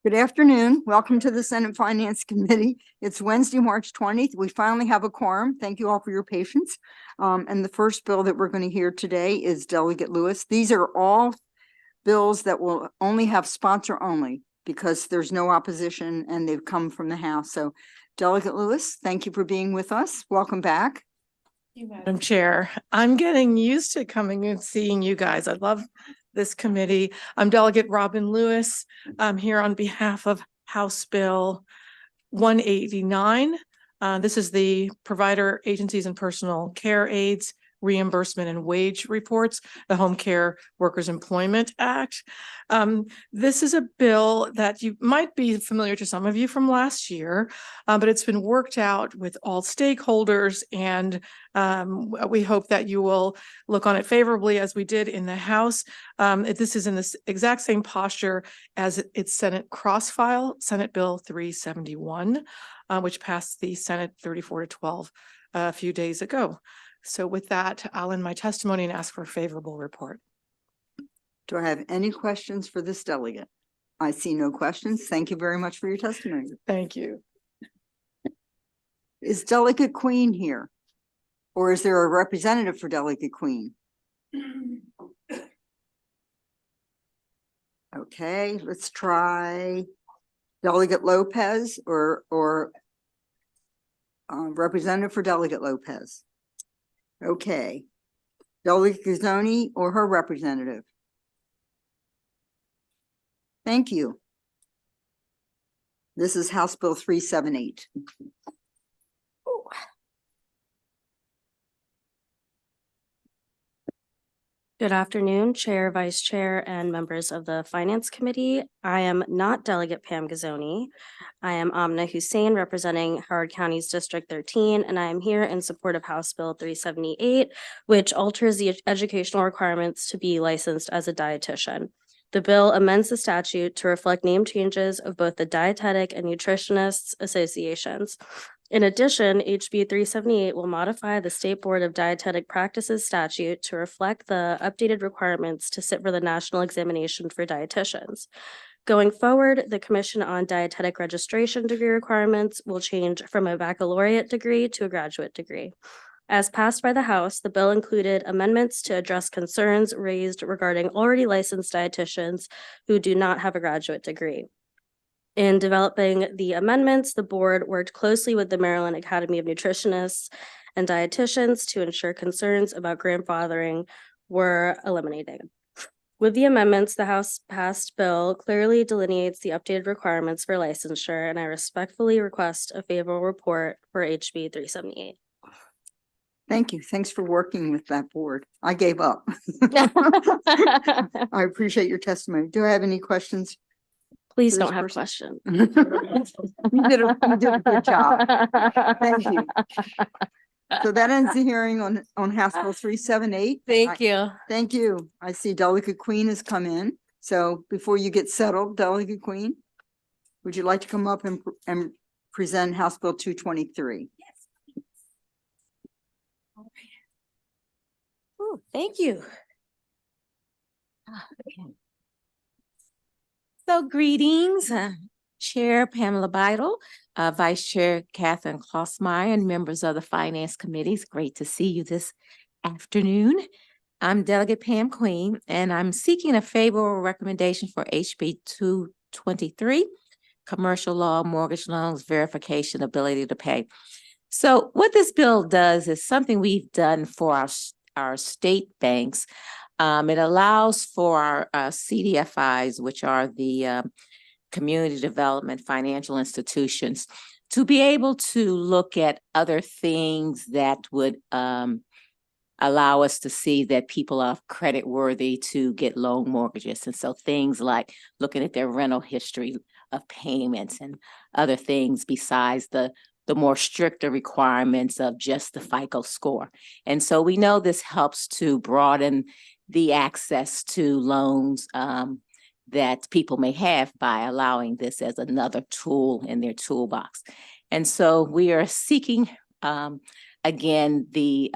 Good afternoon. Welcome to the Senate Finance Committee. It's Wednesday, March 20th. We finally have a quorum. Thank you all for your patience. And the first bill that we're going to hear today is Delegate Lewis. These are all bills that will only have sponsor only because there's no opposition and they've come from the House. So Delegate Lewis, thank you for being with us. Welcome back. Thank you, Madam Chair. I'm getting used to coming and seeing you guys. I love this committee. I'm Delegate Robin Lewis. I'm here on behalf of House Bill 189. This is the Provider Agencies and Personal Care Aids Reimbursement and Wage Reports, the Home Care Workers Employment Act. This is a bill that you might be familiar to some of you from last year, but it's been worked out with all stakeholders, and we hope that you will look on it favorably as we did in the House. This is in this exact same posture as its Senate cross-file, Senate Bill 371, which passed the Senate 34-12 a few days ago. So with that, I'll end my testimony and ask for a favorable report. Do I have any questions for this delegate? I see no questions. Thank you very much for your testimony. Thank you. Is Delegate Queen here? Or is there a representative for Delegate Queen? Okay, let's try Delegate Lopez or representative for Delegate Lopez. Okay, Delegate Gazzoni or her representative. Thank you. This is House Bill 378. Good afternoon, Chair, Vice Chair, and members of the Finance Committee. I am not Delegate Pam Gazzoni. I am Amna Hussein, representing Howard County's District 13, and I am here in support of House Bill 378, which alters the educational requirements to be licensed as a dietitian. The bill amends the statute to reflect name changes of both the Dietetic and Nutritionists Associations. In addition, HB 378 will modify the State Board of Dietetic Practices statute to reflect the updated requirements to sit for the national examination for dietitians. Going forward, the Commission on Dietetic Registration degree requirements will change from a baccalaureate degree to a graduate degree. As passed by the House, the bill included amendments to address concerns raised regarding already licensed dietitians who do not have a graduate degree. In developing the amendments, the board worked closely with the Maryland Academy of Nutritionists and Dietitians to ensure concerns about grandfathering were eliminated. With the amendments, the House passed bill clearly delineates the updated requirements for licensure, and I respectfully request a favorable report for HB 378. Thank you. Thanks for working with that board. I gave up. I appreciate your testimony. Do I have any questions? Please don't have questions. You did a good job. Thank you. So that ends the hearing on House Bill 378. Thank you. Thank you. I see Delegate Queen has come in. So before you get settled, Delegate Queen, would you like to come up and present House Bill 223? Yes. Oh, thank you. Okay. So greetings, Chair Pamela Beidle, Vice Chair Catherine Klossmeyer, and members of the Finance Committee. It's great to see you this afternoon. I'm Delegate Pam Queen, and I'm seeking a favorable recommendation for HB 223, Commercial Law Mortgage Loans Verification Ability to Pay. So what this bill does is something we've done for our state banks. It allows for our CDFIs, which are the community development financial institutions, to be able to look at other things that would allow us to see that people are credit worthy to get loan mortgages. And so things like looking at their rental history of payments and other things besides the more stricter requirements of just the FICO score. And so we know this helps to broaden the access to loans that people may have by allowing this as another tool in their toolbox. And so we are seeking, again, the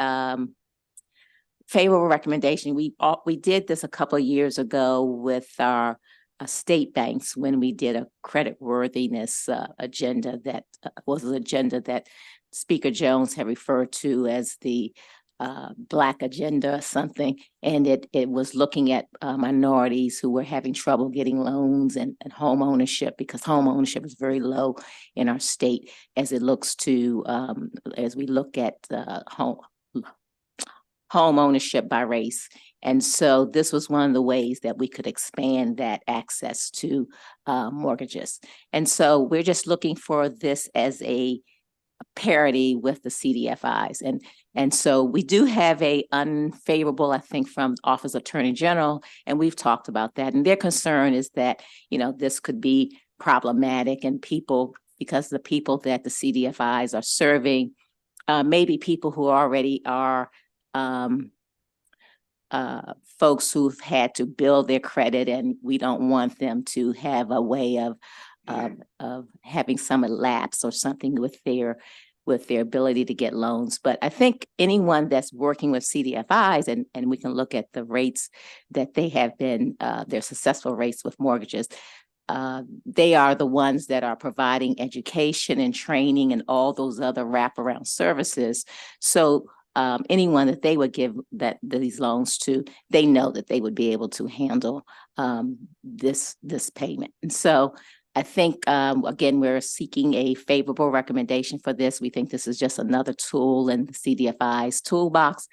favorable recommendation. We did this a couple of years ago with our state banks when we did a credit worthiness agenda that was an agenda that Speaker Jones had referred to as the Black agenda or something. And it was looking at minorities who were having trouble getting loans and home ownership, because home ownership is very low in our state as it looks to, as we look at home ownership by race. And so this was one of the ways that we could expand that access to mortgages. And so we're just looking for this as a parity with the CDFIs. And so we do have a unfavorable, I think, from Office of Attorney General, and we've talked about that. And their concern is that, this could be problematic, and people, because the people that the CDFIs are serving, maybe people who already are folks who've had to build their credit, and we don't want them to have a way of having some lapse or something with their ability to get loans. But I think anyone that's working with CDFIs, and we can look at the rates that they have been, their successful rates with mortgages, they are the ones that are providing education and training and all those other wraparound services. So anyone that they would give these loans to, they know that they would be able to handle this payment. And so I think, again, we're seeking a favorable recommendation for this. We think this is just another tool in the CDFI's toolbox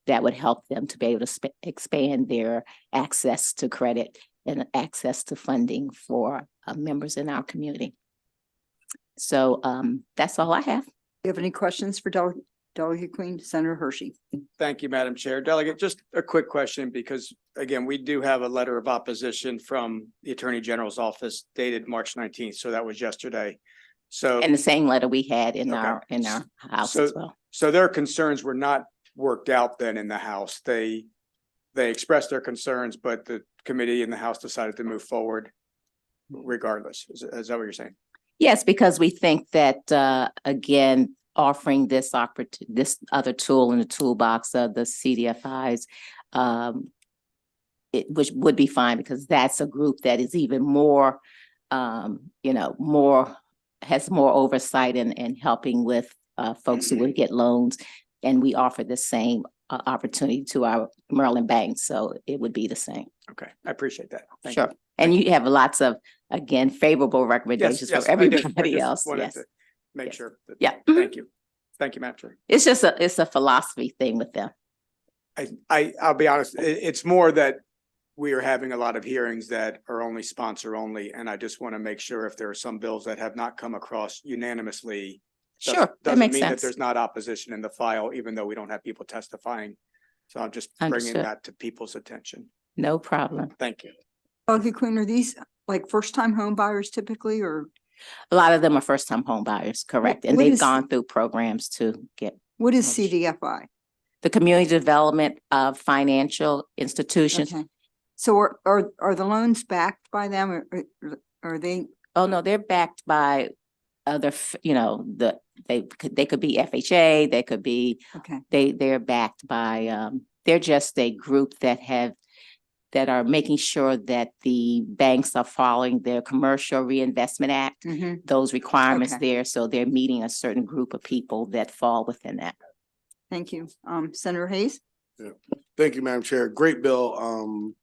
that would help them to be able to expand their access to credit and access to funding for members in our community. So that's all I have. Do you have any questions for Delegate Queen? Senator Hershey? Thank you, Madam Chair. Delegate, just a quick question, because again, we do have a letter of opposition from the Attorney General's office dated March 19th. So that was yesterday. So, And the same letter we had in Okay. our house as well. so their concerns were not worked out then in the House. They expressed their concerns, but the committee in the House decided to move forward regardless. Is that what you're saying? Yes, because we think that, again, offering this other tool in the toolbox of the CDFIs, which would be fine, because that's a group that is even more, has more oversight in helping with folks who would get loans. And we offer the same opportunity to our Maryland banks, so it would be the same. Okay, I appreciate that. Thank Sure. you. And you have lots of, again, favorable recommendations Yes, for I did. I everybody just else. wanted Yes. to Make Yes. sure. that- Yeah. Thank you. Thank you, Madam Chair. It's a philosophy thing with them. I'll be honest, it's more that we are having a lot of hearings that are only sponsor only, and I just want to make sure if there are some bills that have not come across unanimously. Sure, that Doesn't makes mean that sense. there's not opposition in the file, even though we don't have people testifying. So I'm just bringing Understood. that to people's attention. No problem. Thank you. Delegate Queen, are these like first-time home buyers typically, or A lot of them are first-time home buyers, correct? And what they've is- gone through programs to get what is Mortgage. CDFI? the community development of financial institutions. Okay. So are the loans backed by them, or are they? Oh, no, they're backed by other, they could be FHA, they could be, Okay, they're backed by, they're just a group that are making sure that the banks are following their Commercial Reinvestment Act, mhm. those requirements Okay. there. So they're meeting a certain group of people that fall within that. Thank you. Senator Hayes? Thank you, Madam Chair. Great bill,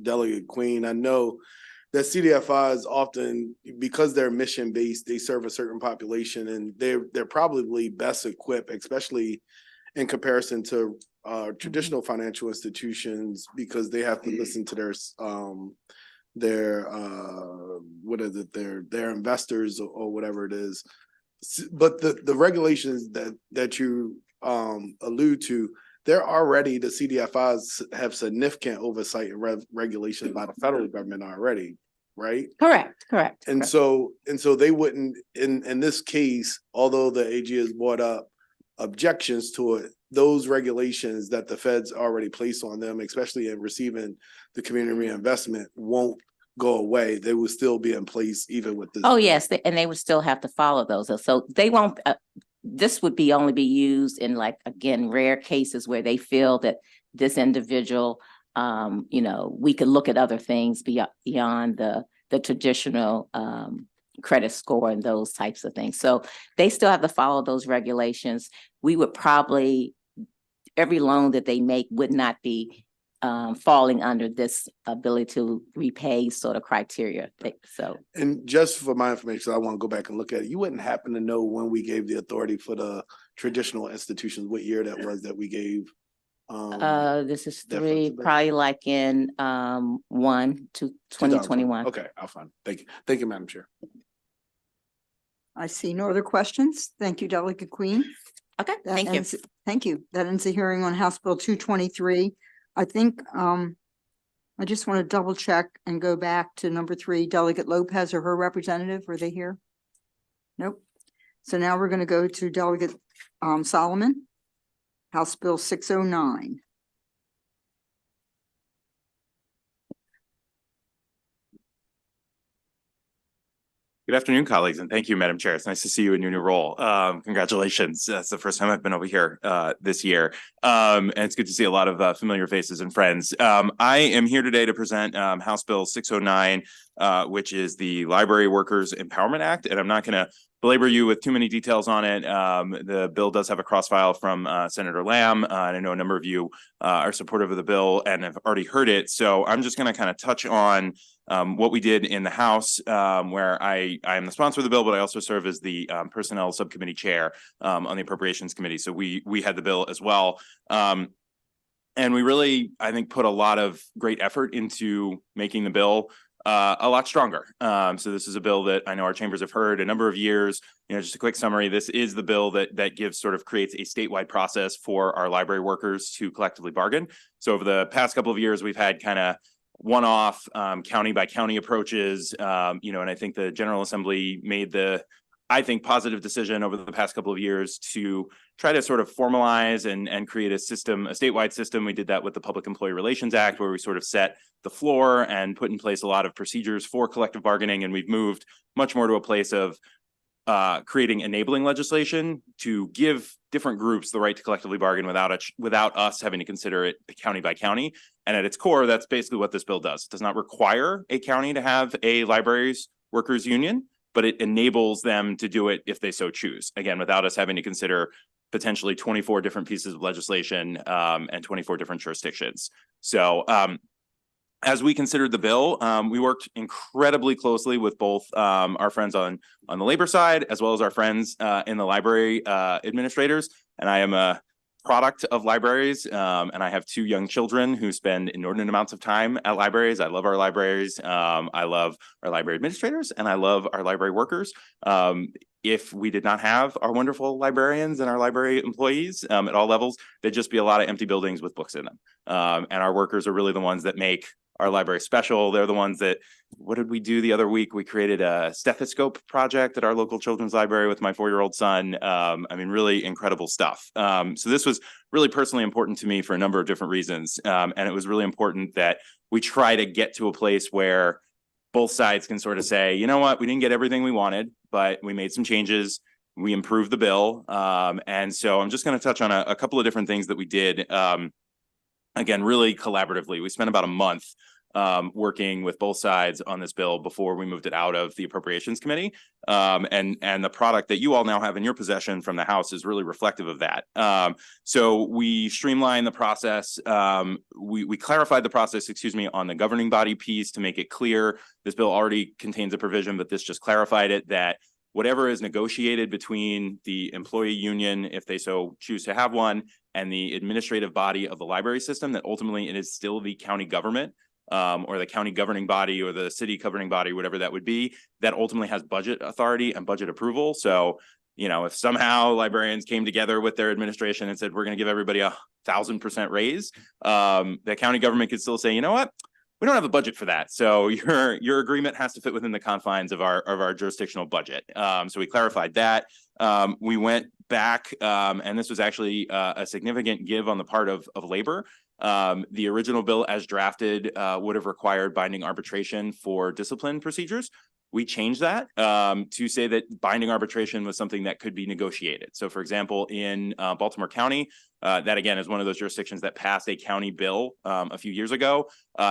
Delegate Queen. I know that CDFIs often, because they're mission-based, they serve a certain population, and they're probably best equipped, especially in comparison to traditional financial institutions, because they have to listen to their investors or whatever it is. But the regulations that you allude to, they're already, the CDFIs have significant oversight and regulation by the federal government already, right? Correct. And so they wouldn't, in this case, although the AG has brought up objections to it, those regulations that the feds already placed on them, especially in receiving the community reinvestment, won't go away. They will still be in place even with this. Oh, yes, and they would still have to follow those. So they won't, this would only be used in, like, again, rare cases where they feel that this individual, you know, we could look at other things beyond the traditional credit score and those types of things. So they still have to follow those regulations. We would probably, every loan that they make would not be falling under this ability to repay sort of criteria. So, And just for my information, I want to go back and look at it. You wouldn't happen to know when we gave the authority for the traditional institutions, what year that was that we gave? this is that three, flexibility? probably like in 2021. Okay, I'll find it. Thank you. Thank you, Madam Chair. I see no other questions. Thank you, Delegate Queen. Okay, That thank you. ends- Thank you. That ends the hearing on House Bill 223. I think, I just want to double check and go back to number 3, Delegate Lopez or her representative. Were they here? Nope. So now we're going to go to Delegate Solomon, House Bill 609. Good afternoon, colleagues, and thank you, Madam Chair. It's nice to see you in your new role. Congratulations. That's the first time I've been over here this year. And it's good to see a lot of familiar faces and friends. I am here today to present House Bill 609, which is the Library Workers Empowerment Act. And I'm not going to belabor you with too many details on it. The bill does have a cross-file from Senator Lamb, and I know a number of you are supportive of the bill and have already heard it. So I'm just going to kind of touch on what we did in the House, where I am the sponsor of the bill, but I also serve as the Personnel Subcommittee Chair on the Appropriations Committee. So we had the bill as well. And we really, I think, put a lot of great effort into making the bill a lot stronger. So this is a bill that I know our chambers have heard a number of years. You know, just a quick summary, this is the bill that gives creates a statewide process for our library workers to collectively bargain. So over the past couple of years, we've had kind of one-off county by county approaches, you know, and I think the General Assembly made the, I think, positive decision over the past couple of years to try to sort of formalize and create a system, a statewide system. We did that with the Public Employee Relations Act, where we sort of set the floor and put in place a lot of procedures for collective bargaining. And we've moved much more to a place of creating enabling legislation to give different groups the right to collectively bargain without us having to consider it county by county. And at its core, that's basically what this bill does. It does not require a county to have a libraries workers union, but it enables them to do it if they so choose. Again, without us having to consider potentially 24 different pieces of legislation and 24 different jurisdictions. So as we considered the bill, we worked incredibly closely with both our friends on the labor side, as well as our friends in the library administrators. And I am a product of libraries, and I have 2 young children who spend inordinate amounts of time at libraries. I love our libraries. I love our library administrators, and I love our library workers. If we did not have our wonderful librarians and our library employees at all levels, there'd just be a lot of empty buildings with books in them. And our workers are really the ones that make our library special. They're the ones that, what did we do the other week? We created a stethoscope project at our local children's library with my 4-year-old son. I mean, really incredible stuff. So this was really personally important to me for a number of different reasons. And it was really important that we try to get to a place where both sides can sort of say, you know what, we didn't get everything we wanted, but we made some changes. We improved the bill. And so I'm just going to touch on a couple of different things that we did. Again, really collaboratively. We spent about a month working with both sides on this bill before we moved it out of the Appropriations Committee. And the product that you all now have in your possession from the House is really reflective of that. So we streamlined the process. We clarified the process, on the governing body piece to make it clear. This bill already contains a provision, but this just clarified it that whatever is negotiated between the employee union, if they so choose to have one, and the administrative body of the library system, that ultimately it is still the county government or the county governing body or the city governing body, whatever that would be, that ultimately has budget authority and budget approval. So, you know, if somehow librarians came together with their administration and said, we're going to give everybody 1,000% raise, the county government could still say, you know what? We don't have a budget for that. So your agreement has to fit within the confines of our jurisdictional budget. So we clarified that. We went back, and this was actually a significant give on the part of labor. The original bill as drafted would have required binding arbitration for discipline procedures. We changed that to say that binding arbitration was something that could be negotiated. So for example, in Baltimore County, That again is one of those jurisdictions that passed a county bill a few years ago.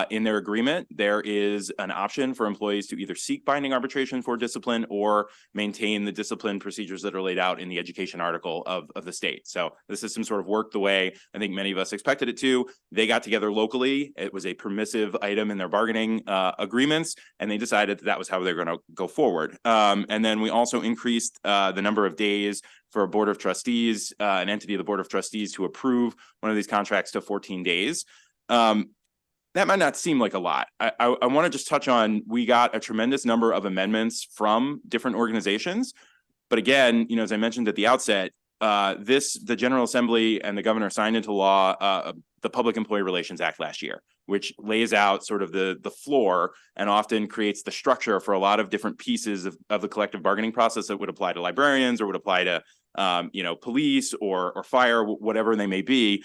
In their agreement, there is an option for employees to either seek binding arbitration for discipline or maintain the discipline procedures that are laid out in the education article of the state. So the system sort of worked the way I think many of us expected it to. They got together locally. It was a permissive item in their bargaining agreements, and they decided that was how they're going to go forward. And then we also increased the number of days for a board of trustees, an entity of the board of trustees to approve one of these contracts to 14 days. That might not seem like a lot. I want to just touch on, we got a tremendous number of amendments from different organizations. But again, as I mentioned at the outset, the General Assembly and the governor signed into law the Public Employee Relations Act last year, which lays out sort of the floor and often creates the structure for a lot of different pieces of the collective bargaining process that would apply to librarians or would apply to police or fire, whatever they may be.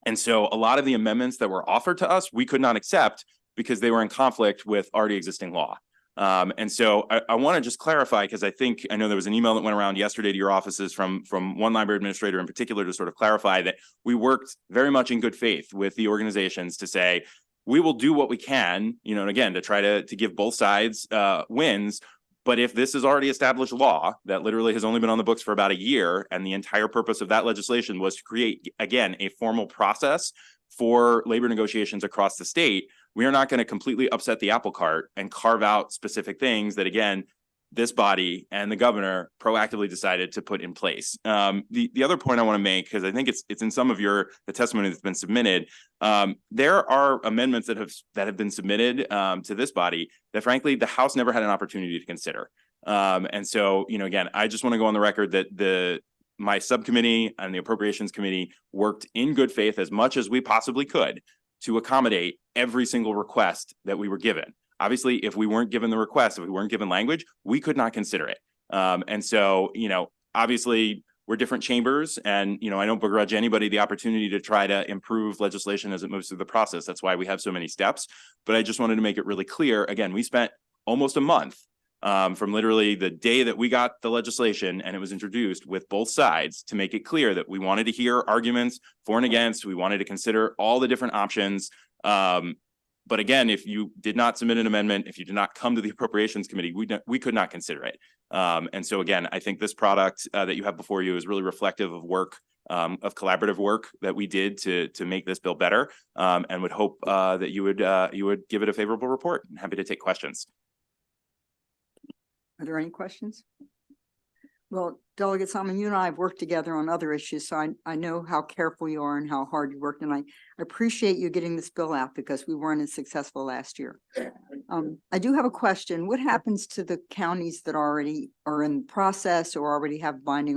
And so a lot of the amendments that were offered to us, we could not accept because they were in conflict with already existing law. And so I want to just clarify, because I know there was an email that went around yesterday to your offices from one library administrator in particular to sort of clarify that we worked very much in good faith with the organizations to say, we will do what we can, and again, to try to give both sides wins. But if this is already established law that literally has only been on the books for about a year, and the entire purpose of that legislation was to create, again, a formal process for labor negotiations across the state, we are not going to completely upset the apple cart and carve out specific things that, again, this body and the governor proactively decided to put in place. The other point I want to make, because I think it's in some of the testimony that's been submitted, there are amendments that have been submitted to this body that frankly the House never had an opportunity to consider. And so, again, I just want to go on the record that my subcommittee and the Appropriations Committee worked in good faith as much as we possibly could to accommodate every single request that we were given. Obviously, if we weren't given the request, if we weren't given language, we could not consider it. And so, obviously, we're different chambers, and, I don't begrudge anybody the opportunity to try to improve legislation as it moves through the process. That's why we have so many steps. But I just wanted to make it really clear. Again, we spent almost a month from literally the day that we got the legislation and it was introduced with both sides to make it clear that we wanted to hear arguments for and against. We wanted to consider all the different options. But again, if you did not submit an amendment, if you did not come to the Appropriations Committee, we could not consider it. And so again, I think this product that you have before you is really reflective of work, of collaborative work that we did to make this bill better, and would hope that you would give it a favorable report. I'm happy to take questions. Are there any questions? Well, Delegate Simon, you and I have worked together on other issues, so I know how careful you are and how hard you worked, and I appreciate you getting this bill out because we weren't as successful last year. I do have a question. What happens to the counties that already are in process or already have binding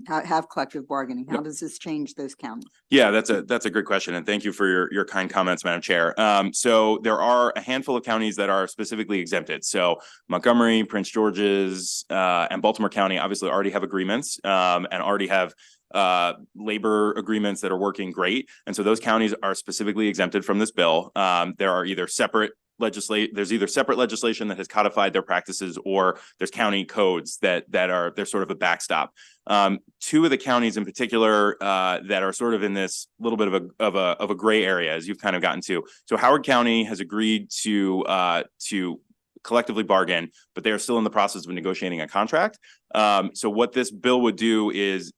have collective bargaining? How does this change those counties? Yeah, that's a great question, and thank you for your kind comments, Madam Chair. So there are a handful of counties that are specifically exempted. So Montgomery, Prince George's, and Baltimore County obviously already have agreements and already have labor agreements that are working great. And so those counties are specifically exempted from this bill. There are either separate legislation that has codified their practices, or there's county codes they're sort of a backstop. Two of the counties in particular that are sort of in this little bit of a gray area, as you've kind of gotten to. So Howard County has agreed to collectively bargain, but they are still in the process of negotiating a contract. So what this bill would do is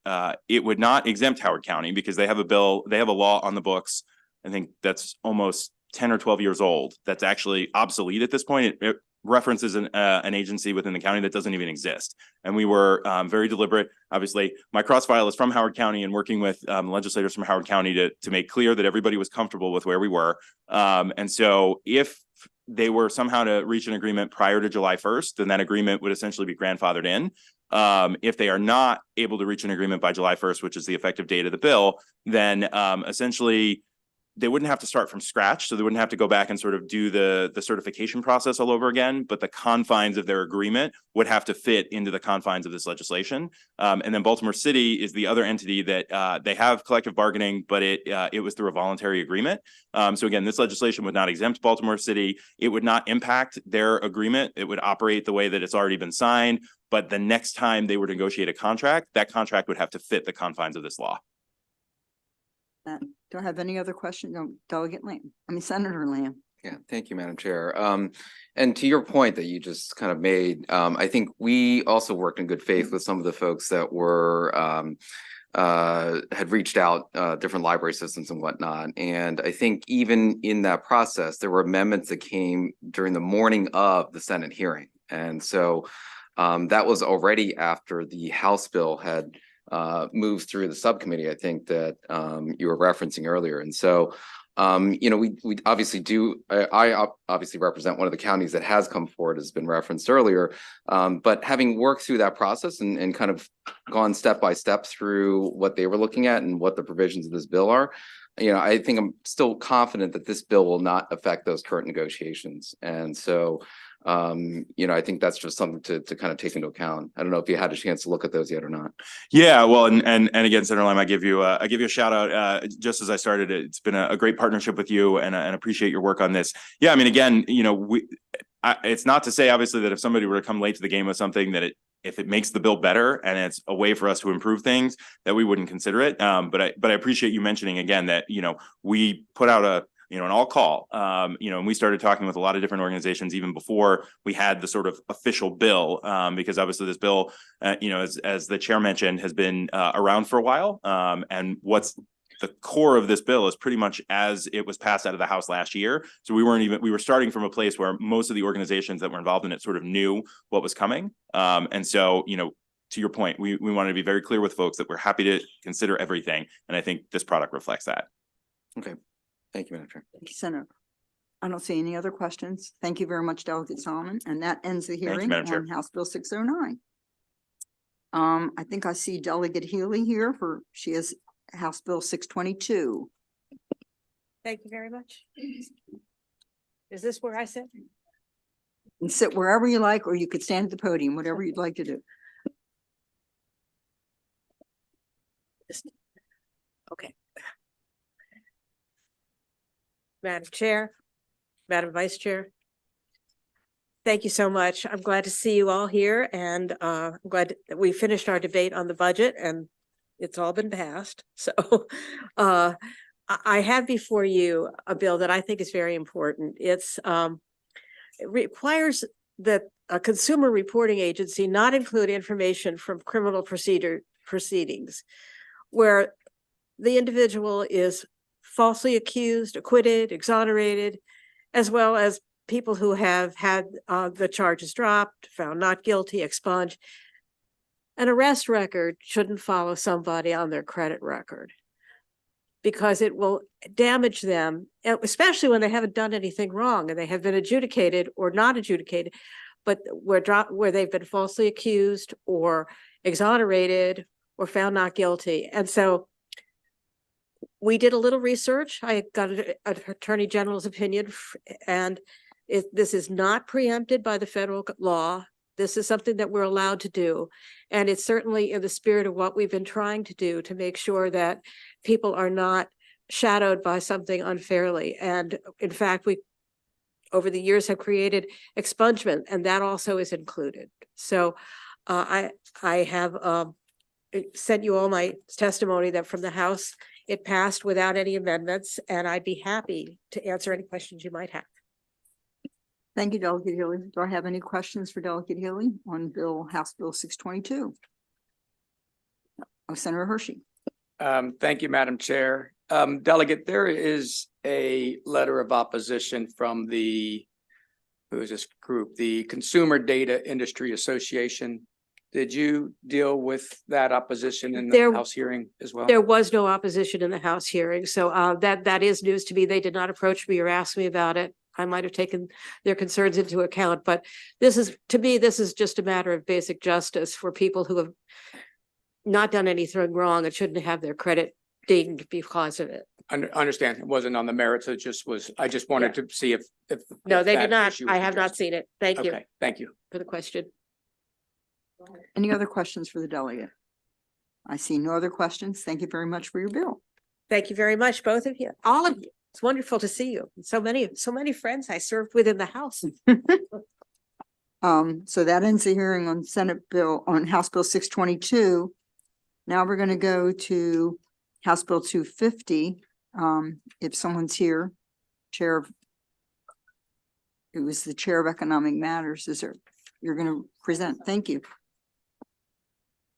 it would not exempt Howard County because they have a law on the books. I think that's almost 10 or 12 years old. That's actually obsolete at this point. It references an agency within the county that doesn't even exist. And we were very deliberate. Obviously, my cross file is from Howard County and working with legislators from Howard County to make clear that everybody was comfortable with where we were. And so if they were somehow to reach an agreement prior to July 1st, then that agreement would essentially be grandfathered in. If they are not able to reach an agreement by July 1st, which is the effective date of the bill, then essentially they wouldn't have to start from scratch, so they wouldn't have to go back and sort of do the certification process all over again, but the confines of their agreement would have to fit into the confines of this legislation. And then Baltimore City is the other entity that they have collective bargaining, but it was through a voluntary agreement. So again, this legislation would not exempt Baltimore City. It would not impact their agreement. It would operate the way that it's already been signed. But the next time they were to negotiate a contract, that contract would have to fit the confines of this law. Do I have any other questions? No, Delegate Lamb, Senator Lamb. Yeah, thank you, Madam Chair. And to your point that you just kind of made, I think we also worked in good faith with some of the folks that were had reached out, different library systems and whatnot. And I think even in that process, there were amendments that came during the morning of the Senate hearing. And so that was already after the House bill had moves through the subcommittee, I think that you were referencing earlier. And so, you know, we obviously do, I obviously represent one of the counties that has come forward, has been referenced earlier. But having worked through that process and kind of gone step by step through what they were looking at and what the provisions of this bill are, you know, I think I'm still confident that this bill will not affect those current negotiations. And so, you know, I think that's just something to kind of take into account. I don't know if you had a chance to look at those yet or not. Yeah, well, and again, Senator Lamb, I give you a shout out. Just as I started, it's been a great partnership with you, and appreciate your work on this. Yeah, I mean, again, you know, it's not to say obviously that if somebody were to come late to the game with something that if it makes the bill better and it's a way for us to improve things, that we wouldn't consider it. But I appreciate you mentioning again that, you know, we put out an all call, you know, and we started talking with a lot of different organizations even before we had the sort of official bill, because obviously this bill, you know, as the chair mentioned, has been around for a while. And what's the core of this bill is pretty much as it was passed out of the House last year. So we were starting from a place where most of the organizations that were involved in it sort of knew what was coming. And so, you know, to your point, we wanted to be very clear with folks that we're happy to consider everything. And I think this product reflects that. Okay. Thank you, Madam Chair. Thank you, Senator. I don't see any other questions. Thank you very much, Delegate Solomon. And that ends the you, hearing Madam Chair. on House Bill 609. I think I see Delegate Healy here she has House Bill 622. Thank you very much. Is this where I sit? And sit wherever you like, or you could stand at the podium, whatever you'd like to do. Okay. Madam Chair, Madam Vice Chair. Thank you so much. I'm glad to see you all here, and I'm glad that we finished our debate on the budget and it's all been passed. So I have before you a bill that I think is very important. It requires that a consumer reporting agency not include information from criminal proceedings where the individual is falsely accused, acquitted, exonerated, as well as people who have had the charges dropped, found not guilty, expunged. An arrest record shouldn't follow somebody on their credit record because it will damage them, especially when they haven't done anything wrong and they have been adjudicated or not adjudicated, but where they've been falsely accused or exonerated or found not guilty. And so we did a little research. I got an Attorney General's opinion, and this is not preempted by the federal law. This is something that we're allowed to do. And it's certainly in the spirit of what we've been trying to do to make sure that people are not shadowed by something unfairly. And in fact, we, over the years, have created expungement, and that also is included. So I have sent you all my testimony that from the House, it passed without any amendments, and I'd be happy to answer any questions you might have. Thank you, Delegate Healy. Do I have any questions for Delegate Healy on House Bill 622? Senator Hershey. Thank you, Madam Chair. Delegate, there is a letter of opposition from who is this group? The Consumer Data Industry Association. Did you deal with that opposition in the House hearing as well? There was no opposition in the House hearing, so that is news to me. They did not approach me or ask me about it. I might have taken their concerns into account, but to me, this is just a matter of basic justice for people who have not done anything wrong and shouldn't have their credit dinged because of it. Understand, it wasn't on the merits, it just was, I just wanted to see if. No, if they that did not. issue was I have not addressed. seen it. Thank you Okay, thank you. for the question. Any other questions for the delegate? I see no other questions. Thank you very much for your bill. Thank you very much, both of you, all of you. It's wonderful to see you. So many friends I served with in the House. So that ends the hearing on House Bill 622. Now we're going to go to House Bill 250. If someone's here, it was the Chair of Economic Matters. You're going to present. Thank you.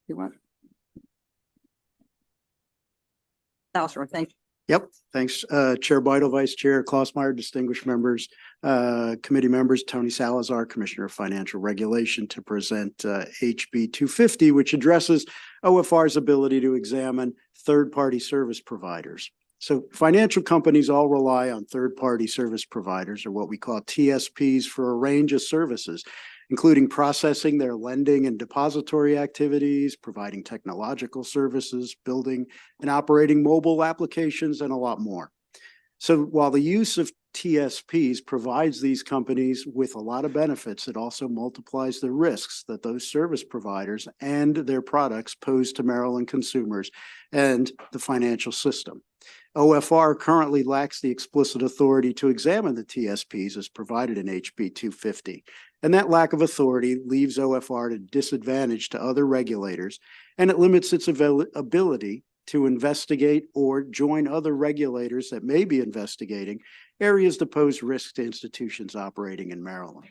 You want? Salvatore, thank you. Yep, thanks, Chair Beidle, Vice Chair Klossmeyer, distinguished members, committee members, Tony Salazar, Commissioner of Financial Regulation, to present HB 250, which addresses OFR's ability to examine third-party service providers. So financial companies all rely on third-party service providers, or what we call TSPs, for a range of services, including processing their lending and depository activities, providing technological services, building and operating mobile applications, and a lot more. So while the use of TSPs provides these companies with a lot of benefits, it also multiplies the risks that those service providers and their products pose to Maryland consumers and the financial system. OFR currently lacks the explicit authority to examine the TSPs as provided in HB 250. And that lack of authority leaves OFR at a disadvantage to other regulators, and it limits its ability to investigate or join other regulators that may be investigating areas that pose risk to institutions operating in Maryland.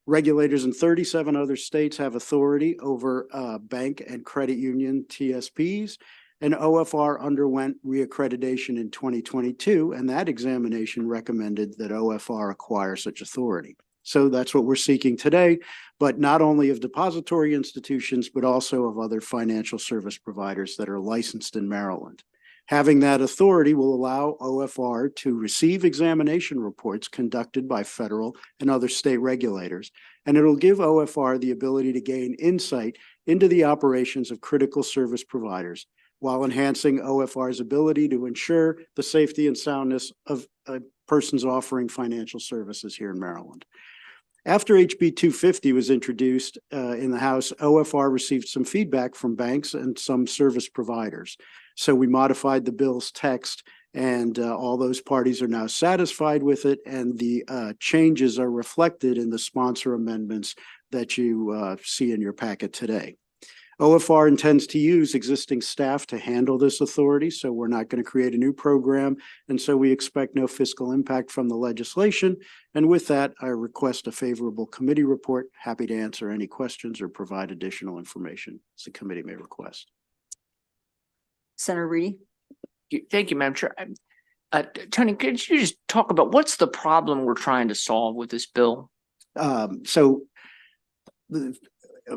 Regulators in 37 other states have authority over bank and credit union TSPs, and OFR underwent reaccreditation in 2022, and that examination recommended that OFR acquire such authority. So that's what we're seeking today, but not only of depository institutions, but also of other financial service providers that are licensed in Maryland. Having that authority will allow OFR to receive examination reports conducted by federal and other state regulators, and it'll give OFR the ability to gain insight into the operations of critical service providers, while enhancing OFR's ability to ensure the safety and soundness of persons offering financial services here in Maryland. After HB 250 was introduced in the House, OFR received some feedback from banks and some service providers. So we modified the bill's text, and all those parties are now satisfied with it, and the changes are reflected in the sponsor amendments that you see in your packet today. OFR intends to use existing staff to handle this authority, so we're not going to create a new program, and so we expect no fiscal impact from the legislation. And with that, I request a favorable committee report. Happy to answer any questions or provide additional information as the committee may request. Senator Reedy. Thank you, Madam Chair. Tony, could you just talk about what's the problem we're trying to solve with this bill?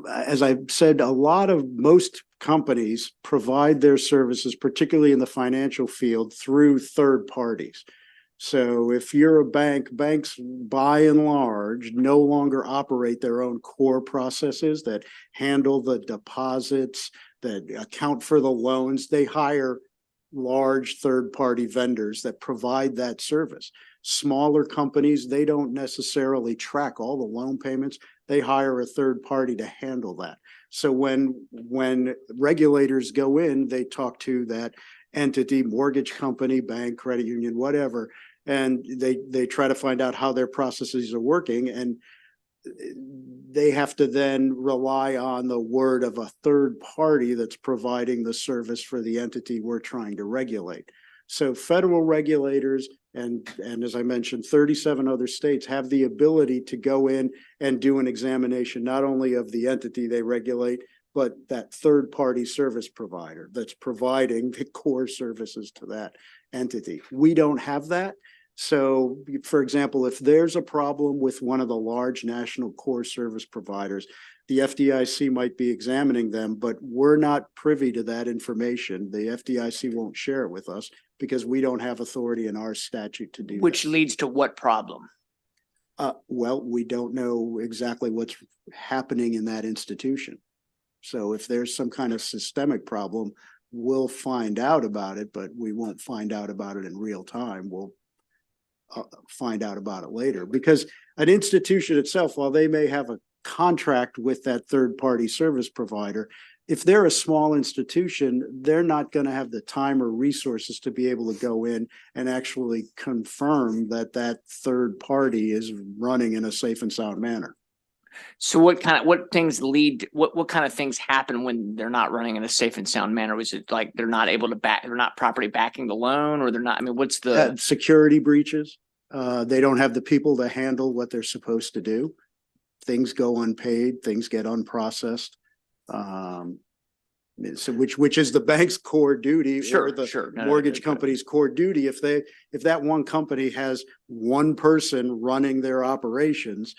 As I've said, most companies provide their services, particularly in the financial field, through third parties. So if you're a bank, banks by and large no longer operate their own core processes that handle the deposits, that account for the loans. They hire large third-party vendors that provide that service. Smaller companies, they don't necessarily track all the loan payments. They hire a third party to handle that. So when regulators go in, they talk to that entity, mortgage company, bank, credit union, whatever, and they try to find out how their processes are working, and they have to then rely on the word of a third party that's providing the service for the entity we're trying to regulate. So federal regulators and as I mentioned, 37 other states have the ability to go in and do an examination, not only of the entity they regulate, but that third party service provider that's providing the core services to that entity. We don't have that. So, for example, if there's a problem with one of the large national core service providers, the FDIC might be examining them, but we're not privy to that information. The FDIC won't share it with us because we don't have authority in our statute to do that. Which leads to what problem? Well, we don't know exactly what's happening in that institution. So if there's some kind of systemic problem, we'll find out about it, but we won't find out about it in real time. We'll find out about it later, because an institution itself, while they may have a contract with that third-party service provider, if they're a small institution, they're not going to have the time or resources to be able to go in and actually confirm that that third party is running in a safe and sound manner. So what kind of things happen when they're not running in a safe and sound manner? Was it like they're not able to they're not properly backing the loan, or they're not, I mean, what's the? Security breaches. They don't have the people to handle what they're supposed to do. Things go unpaid, things get unprocessed. So which is the bank's core duty, or the mortgage company's core duty. If that one company has one person running their operations,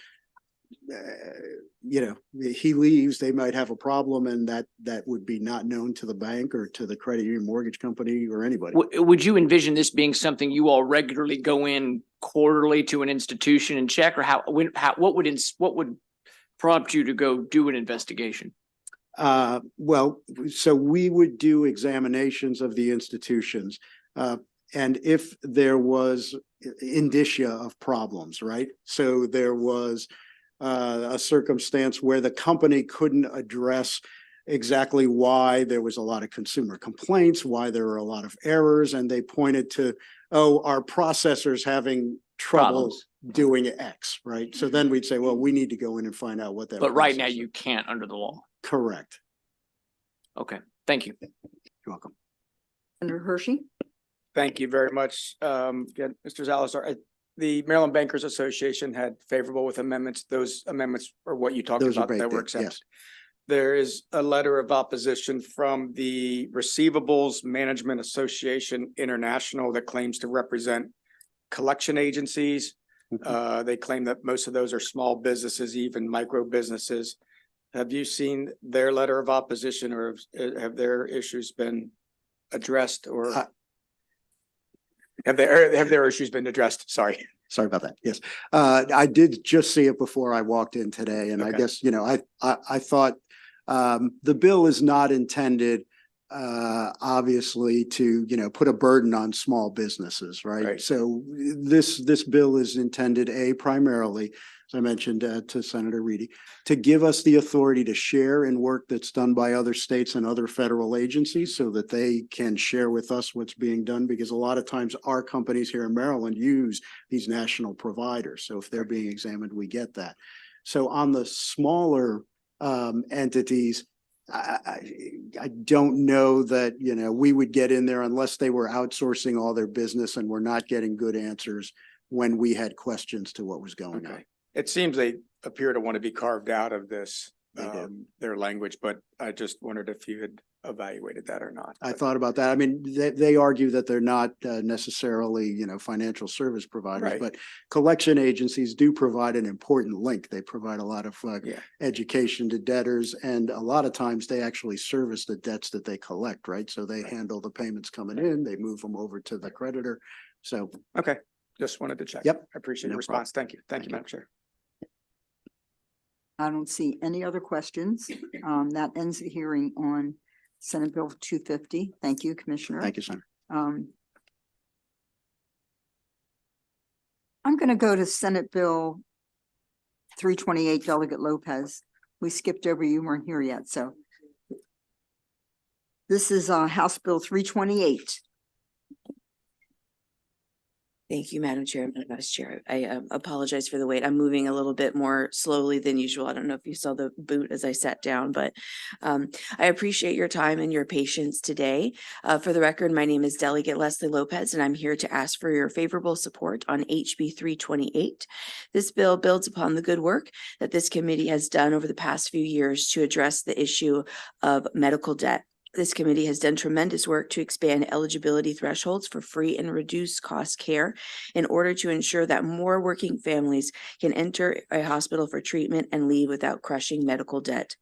he leaves, they might have a problem, and that would be not known to the bank or to the credit union, mortgage company, or anybody. Would you envision this being something you all regularly go in quarterly to an institution and check, or what would prompt you to go do an investigation? Well, so we would do examinations of the institutions, and if there was indicia of problems, right? So there was a circumstance where the company couldn't address exactly why there was a lot of consumer complaints, why there were a lot of errors, and they pointed to, our processor's having trouble doing X, right? So then we'd say, well, we need to go in and find out what that. But right now you can't under the law. Correct. Okay, thank you. You're welcome. Senator Hershey? Thank you very much. Again, Mr. Salazar, the Maryland Bankers Association had favorable with amendments. Those amendments are what you talked Those are about that baked were in, accepted. yes. There is a letter of opposition from the Receivables Management Association International that claims to represent collection agencies. They claim that most of those are small businesses, even micro businesses. Have you seen their letter of opposition, or have their issues been addressed, or have their issues been addressed? Sorry about that. Yes. I did just see it before I walked in today, and I Okay. guess, I thought the bill is not intended obviously to, put a burden on small businesses, right? Right. So this bill is intended, primarily, as I mentioned to Senator Reedy, to give us the authority to share in work that's done by other states and other federal agencies, so that they can share with us what's being done, because a lot of times our companies here in Maryland use these national providers. So if they're being examined, we get that. So on the smaller entities, I don't know that, we would get in there unless they were outsourcing all their business and we're not getting good answers when we had questions to what was going on. Okay. It seems they appear to want to be carved out of this, They do. their language, but I just wondered if you had evaluated that or not. I But- thought about that. I mean, they argue that they're not necessarily, financial service providers, Right. but collection agencies do provide an important link. They provide a lot of Yeah. education to debtors, and a lot of times they actually service the debts that they collect, right? So they handle the payments coming in, they move them over to the creditor. So, Okay, just wanted to check. Yep. I appreciate No your response. Thank you. Thank you, Thank Madam Chair. I don't see any other questions. That ends the hearing on Senate Bill 250. Thank you, Commissioner. thank you, Senator. I'm going to go to Senate Bill 328, Delegate Lopez. We skipped over, you weren't here yet, so. This is House Bill 328. Thank you, Madam Chair and Vice Chair. I apologize for the wait. I'm moving a little bit more slowly than usual. I don't know if you saw the boot as I sat down, but I appreciate your time and your patience today. For the record, my name is Delegate Leslie Lopez, and I'm here to ask for your favorable support on HB 328. This bill builds upon the good work that this committee has done over the past few years to address the issue of medical debt. This committee has done tremendous work to expand eligibility thresholds for free and reduced cost care in order to ensure that more working families can enter a hospital for treatment and leave without crushing medical debt.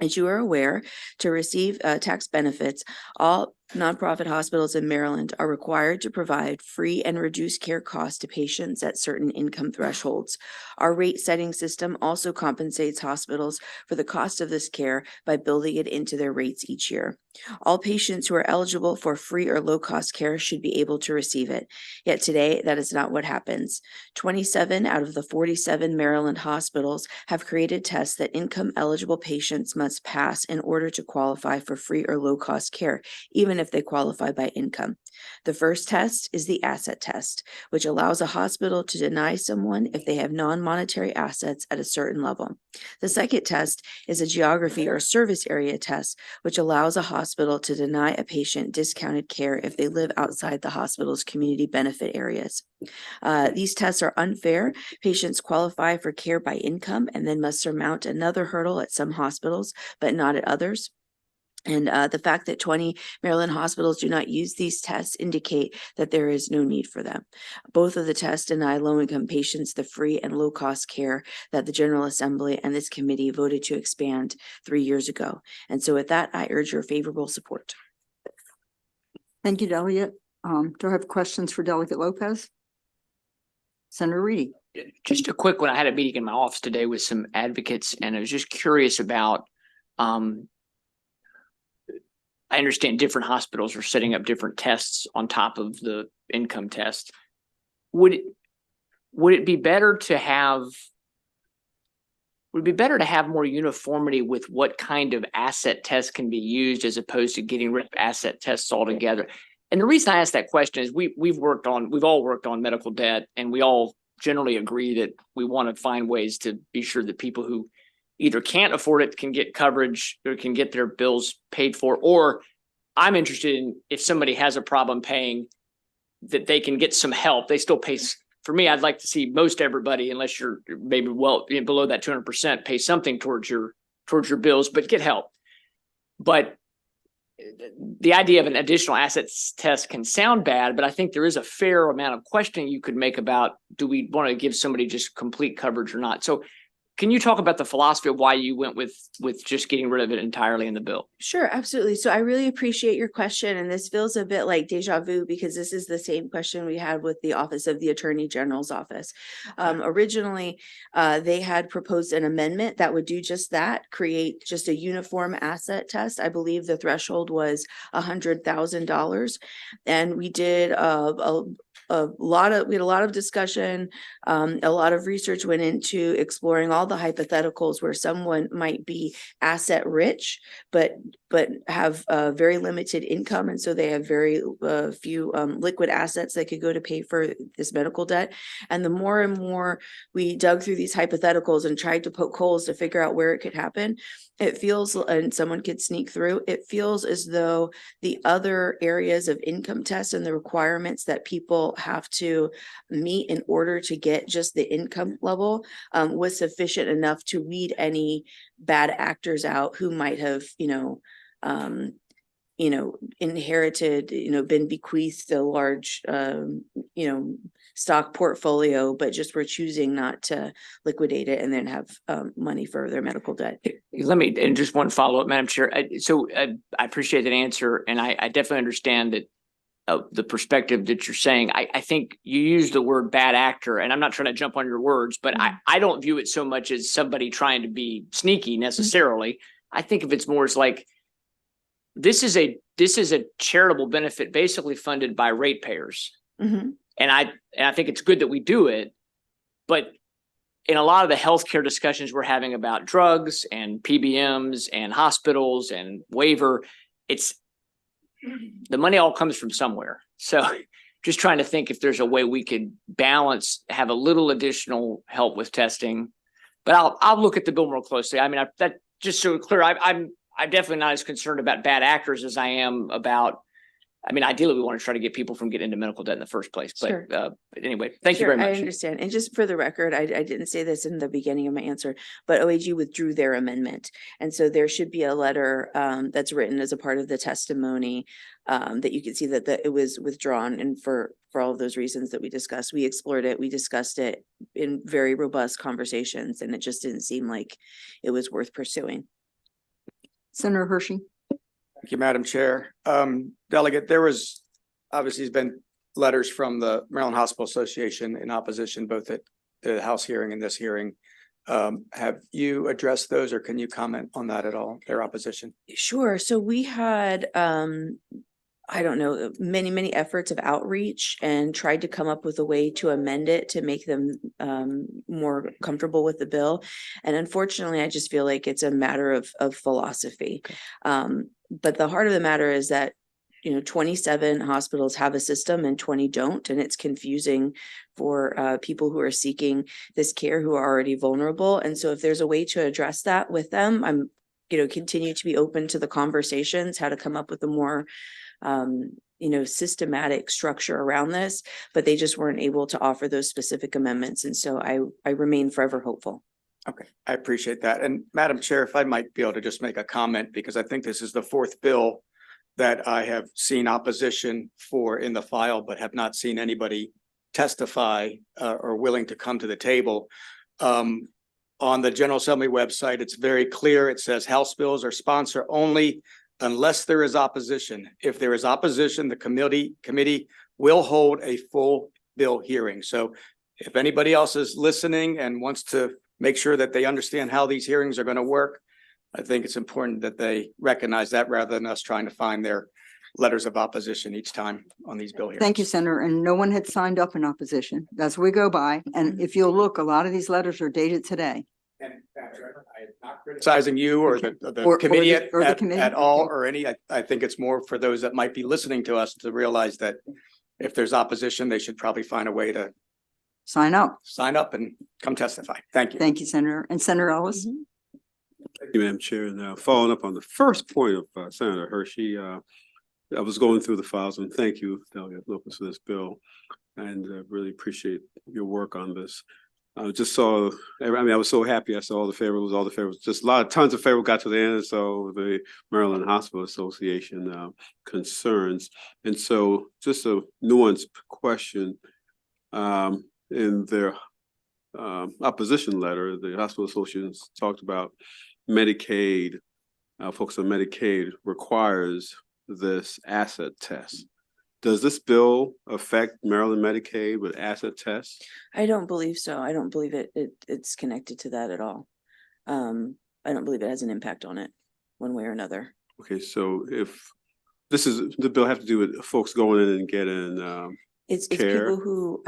As you are aware, to receive tax benefits, all Nonprofit hospitals in Maryland are required to provide free and reduced care costs to patients at certain income thresholds. Our rate setting system also compensates hospitals for the cost of this care by building it into their rates each year. All patients who are eligible for free or low-cost care should be able to receive it. Yet today, that is not what happens. 27 out of the 47 Maryland hospitals have created tests that income-eligible patients must pass in order to qualify for free or low-cost care, even if they qualify by income. The first test is the asset test, which allows a hospital to deny someone if they have non-monetary assets at a certain level. The second test is a geography or service area test, which allows a hospital to deny a patient discounted care if they live outside the hospital's community benefit areas. These tests are unfair. Patients qualify for care by income and then must surmount another hurdle at some hospitals, but not at others. And the fact that 20 Maryland hospitals do not use these tests indicate that there is no need for them. Both of the tests deny low-income patients the free and low-cost care that the General Assembly and this committee voted to expand 3 years ago. And so with that, I urge your favorable support. Thank you, Delegate. Do I have questions for Delegate Lopez? Senator Reedy. Just a quick one. I had a meeting in my office today with some advocates, and I was just curious about, I understand different hospitals are setting up different tests on top of the income test. Would it be better to have more uniformity with what kind of asset test can be used as opposed to getting rid of asset tests altogether? And the reason I ask that question is we've all worked on medical debt, and we all generally agree that we want to find ways to be sure that people who either can't afford it can get coverage or can get their bills paid for, or I'm interested in if somebody has a problem paying, that they can get some help. They still pay. For me, I'd like to see most everybody, unless you're maybe below that 200%, pay something towards your bills, but get help. But the idea of an additional assets test can sound bad, but I think there is a fair amount of questioning you could make about, do we want to give somebody just complete coverage or not? So can you talk about the philosophy of why you went with just getting rid of it entirely in the bill? Sure, absolutely. So I really appreciate your question, and this feels a bit like deja vu because this is the same question we had with the Office of the Attorney General's office. Originally, they had proposed an amendment that would do just that, create just a uniform asset test. I believe the threshold was $100,000, and we did we had a lot of discussion. A lot of research went into exploring all the hypotheticals where someone might be asset rich, but have very limited income. And so they have very few liquid assets that could go to pay for this medical debt. And the more and more we dug through these hypotheticals and tried to poke holes to figure out where it could happen, it feels, and someone could sneak through, it feels as though the other areas of income tests and the requirements that people have to meet in order to get just the income level was sufficient enough to weed any bad actors out who might have, inherited, been bequeathed a large, stock portfolio, but just were choosing not to liquidate it and then have money for their medical debt. And just one follow-up, Madam Chair. I appreciate that answer, and I definitely understand that the perspective that you're saying. I think you use the word bad actor, and I'm not trying to jump on your words, but I don't view it so much as somebody trying to be sneaky necessarily. I think of it's more as like, this is a charitable benefit basically funded by ratepayers. Mm-hmm. And I think it's good that we do it, but in a lot of the healthcare discussions we're having about drugs and PBMs and hospitals and waiver, it's the money all comes from somewhere. So just trying to think if there's a way we could balance, have a little additional help with testing, but I'll look at the bill more closely. I mean, that just so clear, I'm definitely not as concerned about bad actors as I am about, I mean, ideally we want to try to get people from getting into medical debt in the first place, but Sure. Anyway, thank you Sure, very much. I understand. And just for the record, I didn't say this in the beginning of my answer, but OAG withdrew their amendment. And so there should be a letter that's written as a part of the testimony that you can see that it was withdrawn. And for all of those reasons that we discussed, we explored it, we discussed it in very robust conversations, and it just didn't seem like it was worth pursuing. Senator Hershey. Thank you, Madam Chair. Delegate, there was obviously has been letters from the Maryland Hospital Association in opposition, both at the House hearing and this hearing. Have you addressed those, or can you comment on that at all, their opposition? Sure. So we had, I don't know, many efforts of outreach and tried to come up with a way to amend it to make them more comfortable with the bill. And unfortunately, I just feel like it's a matter of philosophy. But the heart of the matter is that 27 hospitals have a system and 20 don't, and it's confusing for people who are seeking this care who are already vulnerable. And so if there's a way to address that with them, I'm continue to be open to the conversations, how to come up with a more systematic structure around this, but they just weren't able to offer those specific amendments. And so I remain forever hopeful. Okay, I appreciate that. And Madam Chair, if I might be able to just make a comment, because I think this is the fourth bill that I have seen opposition for in the file, but have not seen anybody testify or willing to come to the table. On the General Assembly website, it's very clear. It says House bills are sponsor only unless there is opposition. If there is opposition, the committee will hold a full bill hearing. So if anybody else is listening and wants to make sure that they understand how these hearings are going to work, I think it's important that they recognize that rather than us trying to find their letters of opposition each time on these bill hearings. Thank you, Senator. And no one had signed up in opposition. That's what we go by. And if you'll look, a lot of these letters are dated today. And I am not criticizing you or the Or committee the committee. at all or any. I think it's more for those that might be listening to us to realize that if there's opposition, they should probably find a way to Sign up. and come testify. Thank you. Thank you, Senator. And Senator Ellis? Thank you, Madam Chair. And following up on the first point of Senator Hershey, I was going through the files, and thank you, Delegate Lopez, for this bill, and really appreciate your work on this. I just saw, I was so happy. I saw all the favorites, just tons of favorites got to the end. And so the Maryland Hospital Association concerns. And so just a nuanced question, in their opposition letter, the hospital associations talked about Medicaid, folks on Medicaid requires this asset test. Does this bill affect Maryland Medicaid with asset tests? I don't believe so. I don't believe it's connected to that at all. I don't believe it has an impact on it one way or another. Okay, so if the bill have to do with folks going in and getting It's care. people who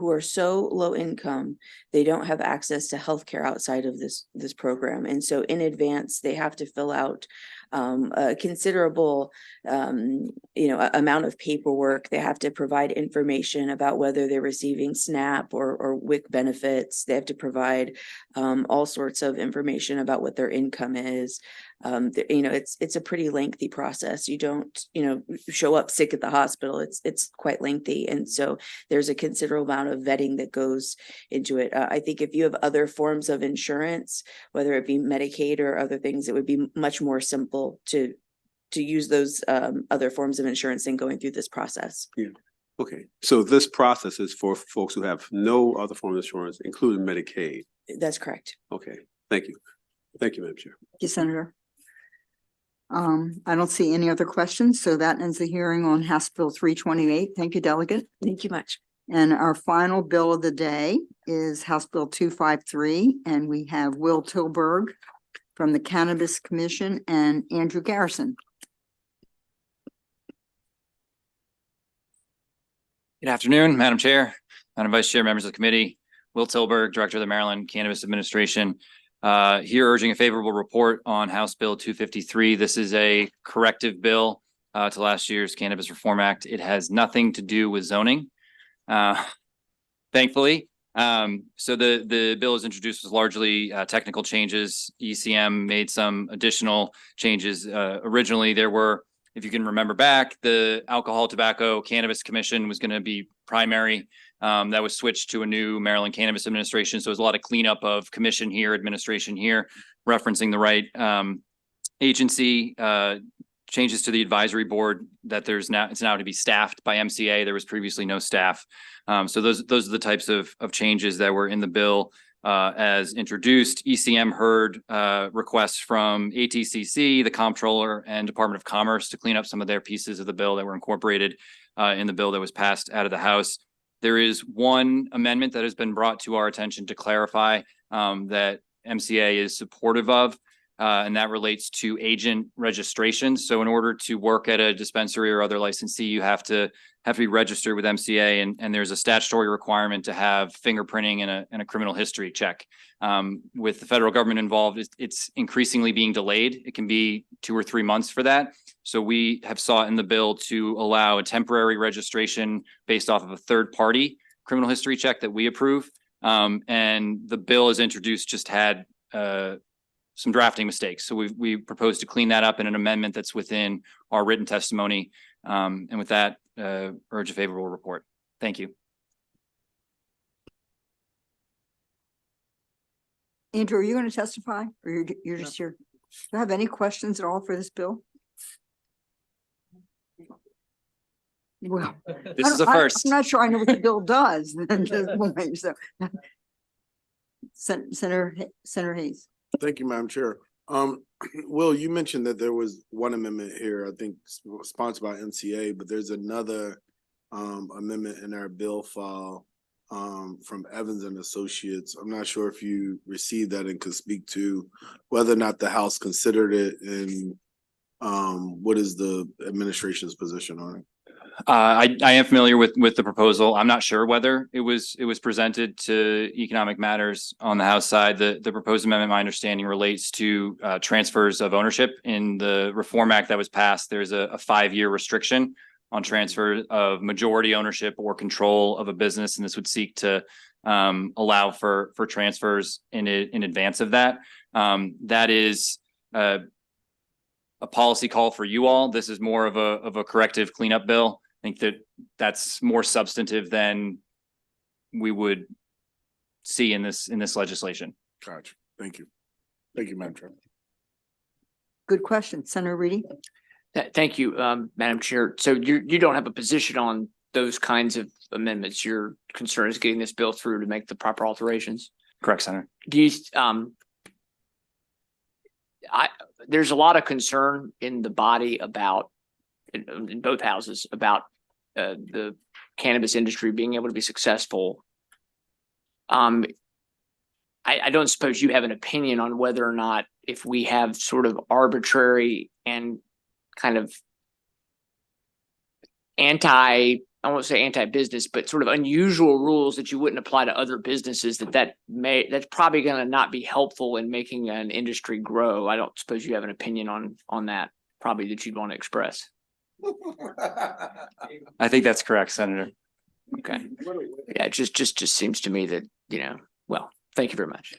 are so low income, they don't have access to healthcare outside of this program. And so in advance, they have to fill out a considerable amount of paperwork. They have to provide information about whether they're receiving SNAP or WIC benefits. They have to provide all sorts of information about what their income is. It's a pretty lengthy process. You don't, show up sick at the hospital. It's quite lengthy. And so there's a considerable amount of vetting that goes into it. I think if you have other forms of insurance, whether it be Medicaid or other things, it would be much more simple to use those other forms of insurance than going through this process. Yeah. Okay, so this process is for folks who have no other form of insurance, including Medicaid. That's correct. Okay, thank you. Thank you, Madam Chair. Thank you, Senator. I don't see any other questions, so that ends the hearing on House Bill 328. Thank you, Delegate. Thank you much. And our final bill of the day is House Bill 253, and we have Will Tilburg from the Cannabis Commission and Andrew Garrison. Good afternoon, Madam Chair, Madam Vice Chair, members of the committee. Will Tilburg, Director of the Maryland Cannabis Administration. Here urging a favorable report on House Bill 253. This is a corrective bill to last year's Cannabis Reform Act. It has nothing to do with zoning, thankfully. So the bill is introduced with largely technical changes. ECM made some additional changes. Originally, there were, if you can remember back, the Alcohol, Tobacco, Cannabis Commission was going to be primary. That was switched to a new Maryland Cannabis Administration. So there's a lot of cleanup of commission here, administration here, referencing the right agency, changes to the advisory board that it's now to be staffed by MCA. There was previously no staff. So those are the types of changes that were in the bill. as introduced. ECM heard requests from ATCC, the Comptroller, and Department of Commerce to clean up some of their pieces of the bill that were incorporated in the bill that was passed out of the House. There is one amendment that has been brought to our attention to clarify that MCA is supportive of, and that relates to agent registration. So in order to work at a dispensary or other licensee, you have to be registered with MCA, and there's a statutory requirement to have fingerprinting and a criminal history check. With the federal government involved, it's increasingly being delayed. It can be 2 or 3 months for that. So we have sought in the bill to allow a temporary registration based off of a third party criminal history check that we approve. And the bill as introduced just had some drafting mistakes. So we propose to clean that up in an amendment that's within our written testimony. And with that, urge a favorable report. Thank you. Andrew, are you going to testify or you're just here? Do you have any questions at all for this bill? Well, This is a first. I'm not sure I know what the bill does. So, Senator Hayes. Thank you, Madam Chair. Will, you mentioned that there was one amendment here, I think sponsored by MCA, but there's another amendment in our bill file from Evans and Associates. I'm not sure if you received that and could speak to whether or not the House considered it and what is the administration's position on it? I am familiar with the proposal. I'm not sure whether it was presented to Economic Matters on the House side. The proposed amendment, my understanding, relates to transfers of ownership. In the Reform Act that was passed, there's a 5-year restriction on transfer of majority ownership or control of a business, and this would seek to allow for transfers in advance of that. That is a policy call for you all. This is more of a corrective cleanup bill. I think that's more substantive than we would see in this legislation. Gotcha. Thank you. Thank you, Madam Chair. Good question. Senator Reedy. Thank you, Madam Chair. So you don't have a position on those kinds of amendments. Your concern is getting this bill through to make the proper alterations? Correct, Senator. Do you, there's a lot of concern in the body about, in both houses, about the cannabis industry being able to be successful. I don't suppose you have an opinion on whether or not, if we have sort of arbitrary and kind of I won't say anti-business, but sort of unusual rules that you wouldn't apply to other businesses, that's probably going to not be helpful in making an industry grow. I don't suppose you have an opinion on that, probably, that you'd want to express. I think that's correct, Senator. Okay. Yeah, it just seems to me that, well, thank you very much.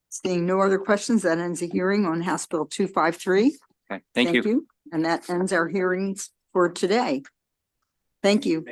Seeing no other questions, that ends the hearing on House Bill 253. Okay, thank you. And that ends our hearings for today. Thank you.